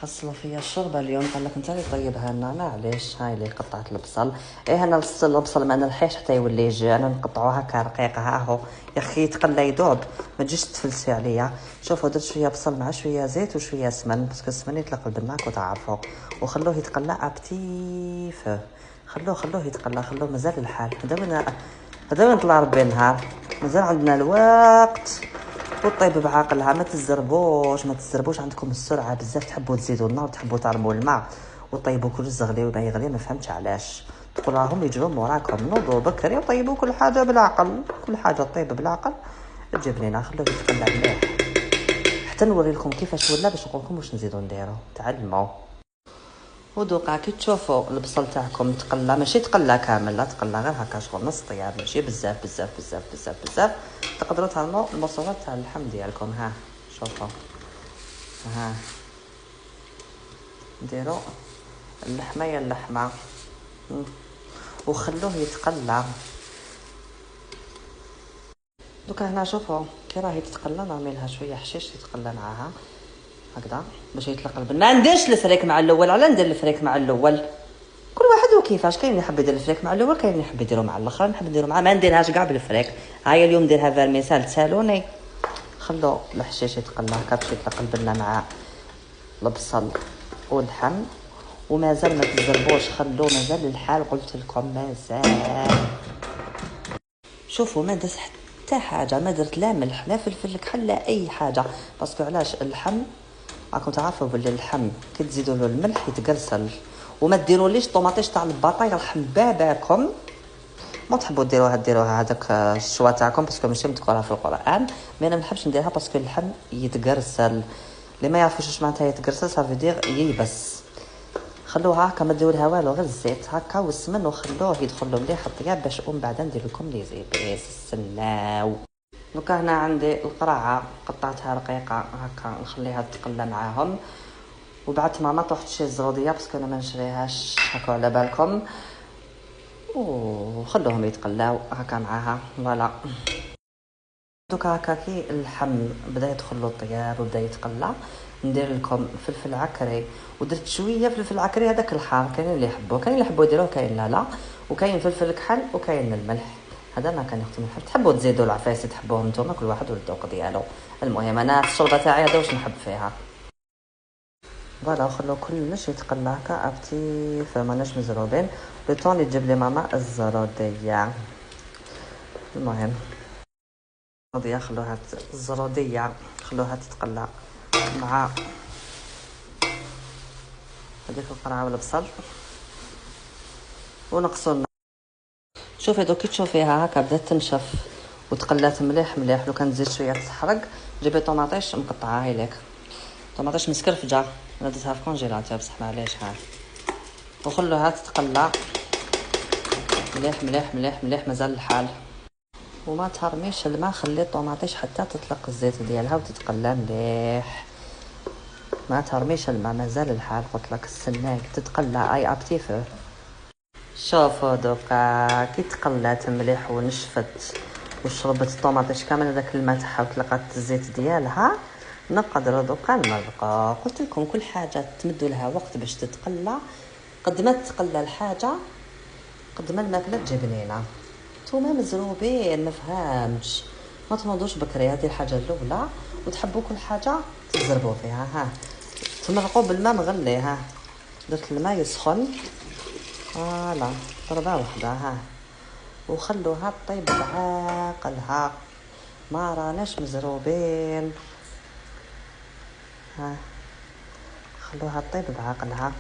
حصلوا فيا الشوربه اليوم، قال لك انت اللي طيبها لنا. معليش، هاي اللي قطعت البصل. انا نفصل البصل ما نلحيش حتى يولي يجي، انا نقطعوه هكا رقيقه. ها هو يا اخي يتقلى يذوب، ما تجيش تفلسي عليا. شوفوا درت شويه بصل مع شويه زيت وشويه سمن، باسكو السمن يطلق البناك وتعرفوا، وخلوه يتقلى ابتيف. خلوه يتقلى، خلوه مازال الحال. هذا نطلع ربي نهار، مازال عندنا الوقت. وطيب بعقلها، ما تزربوش عندكم السرعه بزاف، تحبوا تزيدوا النار، تحبوا ترموا الماء وطيبوا كل الزغلي وما يغلي. ما فهمتش علاش تقول راهم يجروا موراكم. نوضوا بكري وطيبوا كل حاجه بالعقل، كل حاجه طيب بالعقل. تجيب لينا خلوه يتقلع مليح حتى نوري لكم كيفاش ولا، باش نقول لكم واش نزيدوا نديروا. تعلموا ودوقا كي تشوفوا البصل تاعكم تقلى، ماشي تقلى كامل، لا تقلى غير هكا شغل نص طياب، ماشي بزاف بزاف بزاف بزاف بزاف. تقدروا تعملوا المصورات تاع اللحم ديالكم. ها شوفوا، ها نديروا اللحمه يا اللحمه وخلوه يتقلى. دوكا هنا شوفوا كي راهي تتقلى، نرمي لها شويه حشيش يتقلى معاها هكذا باش يطلق البن. ما نديرش الفريك مع الاول. على ندير الفريك مع الاول؟ كل واحد وكيفاش. كاين اللي يحب يدير الفريك مع الاول، كاين اللي يحب يديرو مع الاخر. نحب نديرو مع، ما نديرهاش كاع بالفريك. هاي اليوم نديرها فيرميسال تسالوني. خلو الحشيش يتقلى هكا باش يطلق البنه مع البصل واللحم، ومازال ما تزربوش، خلوه مازال الحال. قلت لكم مازال. شوفوا ما درت حتى حاجه، ما درت لا ملح لا فلفل كحل لا اي حاجه. باسكو علاش؟ اللحم راكم تعرفوا بلي اللحم كي تزيدوا له الملح يتقرصل. وما ديروليش طوماطيش تاع الباطا يرحم باباكم. ما تحبوا ديروها هذاك الشوا تاعكم، باسكو ماشي مذكوره في القران. مي انا ما نحبش نديرها باسكو اللحم يتقرصل. اللي ما يعرفوش واش معناتها يتقرصل صافي دير ييبس. خلوها هكا، ما ديرولها والو، غير الزيت هكا والسمن، وخلوه يدخل له مليح الطياب باش ومن بعد ندير لكم لي زيبيس. السناو دوكا هنا عندي القراعه قطعتها رقيقه هكا، نخليها تقلى معاهم. وبعد ماما طحت شي زروديه باسكو انا ما نشريهاش هكا على بالكم، وخلوهم يتقلاو هكا معاها. فوالا دوكا هكا كي اللحم بدا يدخل له الطياب وبدا يتقلى، ندير لكم فلفل عكري. ودرت شويه فلفل عكري هذاك الحار، كاين اللي يحبوه، كاين اللي يحبوا يديروه، كاين لا. وكاين فلفل كحل وكاين الملح. هذا انا كان يختم نحب. تحبوا تزيدوا العفايس تحبوهم نتوما، كل واحد والذوق ديالو. المهم انا الشوربه تاعي هذا واش نحب فيها. فوالا خلو كلش يتقلى هكا ابتي، فماناش مزروبين. لو طون اللي تجيب لي ماما الزروديه. المهم خلوها الزروديه خلوها تتقلى مع هذيك القرعه والبصل ونقصوا. شوفي دوك كي تشوفيها هكا بدات تنشف وتقلات مليح مليح. لو كان تزيد شويه تحرق، جيبي طوماطيش مقطعه هاي لك، طوماطيش مسكرفجه، انا درتها في كونجيلاتور بصح معليش. ها وخلوها تتقلى مليح مليح مليح مليح مازال الحال. وما تهرميش الماء، خلي الطوماطيش حتى تطلق الزيت ديالها وتتقلى مليح. ما تهرميش الماء مازال الحال. قلت لك السناك تتقلى اي ابتيفو. شوفوا دوكا كي تقلات مليح ونشفت وشربت الطوماطيش كامل هذاك الماء تاعها وطلقت الزيت ديالها، نقدروا دوكا نمرقوا. قلت لكم كل حاجه تمدوا لها وقت باش تتقلى. قد ما تتقلى الحاجه قد ما الماكله تجي بنينه. نتوما مزروبين ما فهمتش، ما تنوضوش بكري. هذه الحاجه الاولى. وتحبوا كل حاجه تزربوا فيها. ها تمرقوا بالماء مغلي. ها درت الماء يسخن، فوالا ضربه وحده. ها وخلوها طيب بعقلها، ما راناش مزروبين. ها خلوها طيب بعقلها.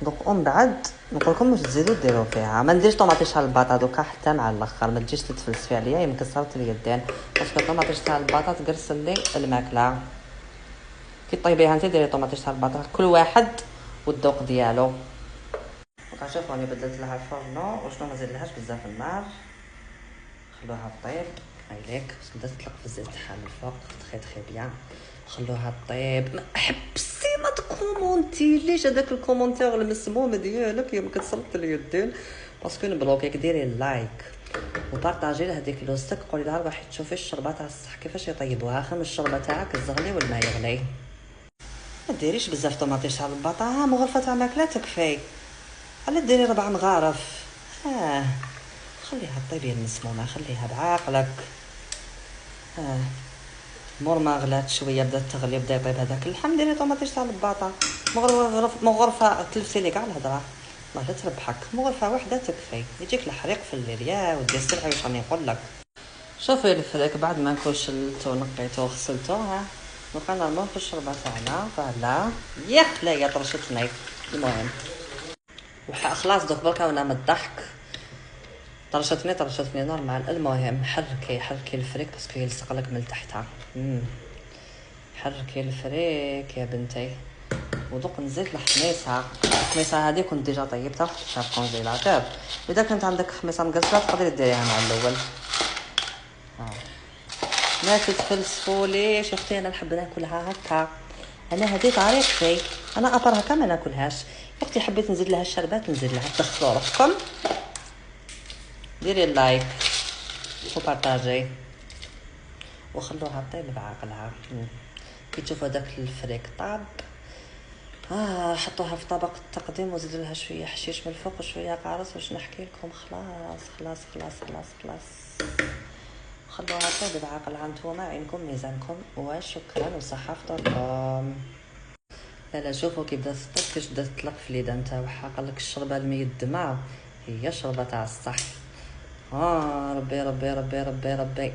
دوك ومن بعد نقول لكم واش تزيدوا ديروا فيها. ما نديرش طوماطيش تاع البطاطا دوكا حتى مع الاخر، ما تجيش تتفلسفي عليا يمكن صارت اليدين، باسكو الطوماطيش تاع البطاطا تقرص لي الماكله. كي طيبيها انت ديري طوماطيش تاع البطاطا، كل واحد والذوق ديالو. شوفوا راني بدلت لها الفرن وشنو ما نزيدلهاش بزاف النار، خلوها طيب هايليك باش بدات تطلق في الزيت تاعها من الفوق. تخي بيان، خلوها طيب. ما حبسي ما تكومونتي ليش هذاك الكومونتير المسموم ديالك يمكن تصلت اليدين، باسكو نبلوكيك. ديري لايك وبارطاجي لهذيك لوستك، قولي لها روحي تشوفي الشربه تاع الصح كيفاش يطيبوها. خمس الشربه تاعك الزغلي والماء يغلي. ما ديريش بزاف طوماطيش تاع البطاطا، ها مغرفه تاع ماكله تكفي. على ديري 4 مغارف. خليها طيبين مسمومه، خليها بعقلك. مور ما غلات شويه بدات تغلي، بدا يطيب هذاك اللحم، ديري طوماطيش تاع البطاطا. مغرفه تلفسي لي كاع الهضره. الله لا تربحك، مغرفه واحده تكفي، يجيك الحريق في الليل يا ودي السلعه. واش راني نقول لك؟ شوفي الفريك بعد ما نكون شلتو ونقيتو وغسلتو، دوكا نورمال في الشوربه تاعنا. فوالا ياخ لا يا طرشتني. المهم خلاص دوك بركا وانا من الضحك طرشتني نورمال. المهم حركي الفريك باسكو يلصق لك من تحتها. حركي الفريك يا بنتي. ودوق نزيد الحميصه هذه كنت ديجا طيبتها في الكونجيلاتور. اذا كانت عندك حميصه مقزله تقدري ديريها مع الاول. ما تتفلسفوليش اختي، انا نحب ناكلها هكا. انا هذه طريقتي، انا ابر هكا ما ناكلهاش. اختي حبيت نزيد لها الشربات نزيد لها. تدخلوا روحكم، ديري اللايك وبارطاجي وخلوها طيب بعقلها. كي تشوفوا داك الفريك طاب، حطوها في طبق التقديم وزيدوا لها شويه حشيش من الفوق وشويه قارص. واش نحكي لكم؟ خلاص خلاص خلاص خلاص خلاص. خلوها طيب بعقلها. نتوما عينكم ميزانكم، وشكرا وصحه فطوركم. لا شوفوا كي بدات تطيب، كيفاش بدات تطلق في اليد نتاعها. قالك الشربه الميدمه هي شربه تاع الصح. ربي ربي ربي ربي ربي.